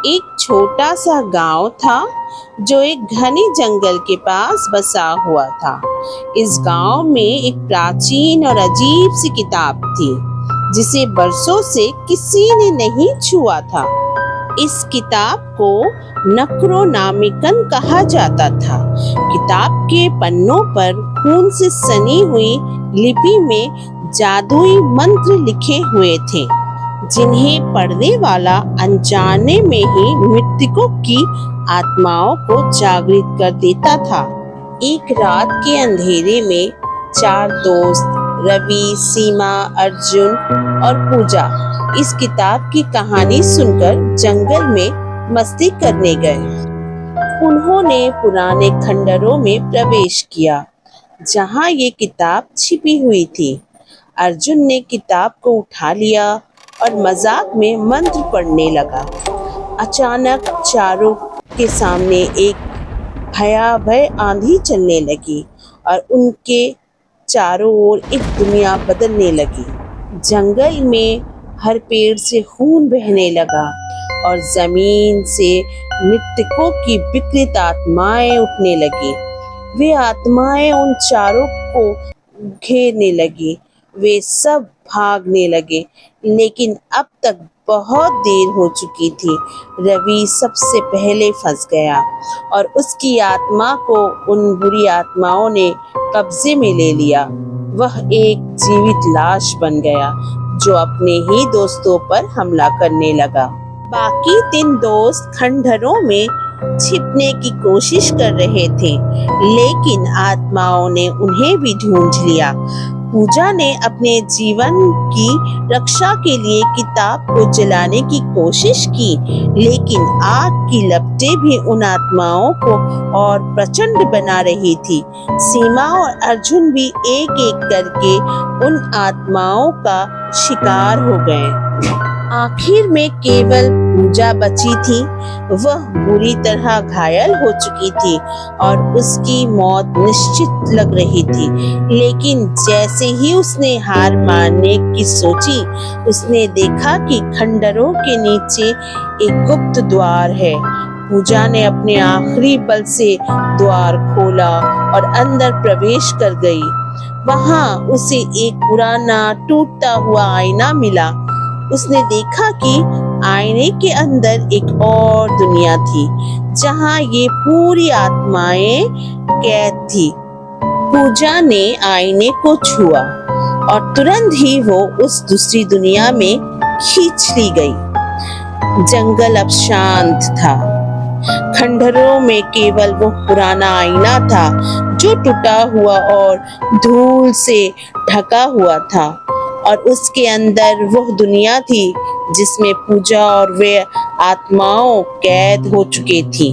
एक छोटा सा गांव था जो एक घने जंगल के पास बसा हुआ था। इस गांव में एक प्राचीन और अजीब सी किताब थी जिसे बरसों से किसी ने नहीं छुआ था। इस किताब को नक्रोनामिकन कहा जाता था। किताब के पन्नों पर खून से सनी हुई लिपि में जादुई मंत्र लिखे हुए थे जिन्हें पढ़ने वाला अनजाने में ही मृतकों की आत्माओं को जागृत कर देता था। एक रात के अंधेरे में 4 दोस्त रवि, सीमा, अर्जुन और पूजा इस किताब की कहानी सुनकर जंगल में मस्ती करने गए। उन्होंने पुराने खंडरों में प्रवेश किया जहां ये किताब छिपी हुई थी। अर्जुन ने किताब को उठा लिया और मजाक में मंत्र पढ़ने लगा। अचानक चारों के सामने एक भयावह आंधी चलने लगी और उनके चारों ओर एक दुनिया बदलने लगी। जंगल में हर पेड़ से खून बहने लगा और जमीन से मृतकों की विकृत आत्माएं उठने लगी। वे आत्माएं उन चारों को घेरने लगी। वे सब भागने लगे, लेकिन अब तक बहुत देर हो चुकी थी। रवि सबसे पहले फंस गया और उसकी आत्मा को उन बुरी आत्माओं ने कब्जे में ले लिया। वह एक जीवित लाश बन गया जो अपने ही दोस्तों पर हमला करने लगा। बाकी 3 दोस्त खंडहरों में छिपने की कोशिश कर रहे थे, लेकिन आत्माओं ने उन्हें भी ढूंढ लिया। पूजा ने अपने जीवन की रक्षा के लिए किताब को जलाने की कोशिश की, लेकिन आग की लपटें भी उन आत्माओं को और प्रचंड बना रही थी। सीमा और अर्जुन भी एक-एक करके उन आत्माओं का शिकार हो गए। आखिर में केवल पूजा बची थी। वह बुरी तरह घायल हो चुकी थी और उसकी मौत निश्चित लग रही थी, लेकिन जैसे ही उसने हार मानने की सोची, उसने देखा कि खंडरों के नीचे एक गुप्त द्वार है। पूजा ने अपने आखिरी बल से द्वार खोला और अंदर प्रवेश कर गई। वहां उसे एक पुराना टूटा हुआ आईना मिला। उसने देखा कि आईने के अंदर एक और दुनिया थी जहां ये पूरी आत्माएं कैद थी। पूजा ने आईने को छुआ और तुरंत ही वो उस दूसरी दुनिया में खींच ली गई। जंगल अब शांत था। खंडहरों में केवल वो पुराना आईना था जो टूटा हुआ और धूल से ढका हुआ था, और उसके अंदर वह दुनिया थी जिसमें पूजा और वे आत्माओं कैद हो चुकी थी।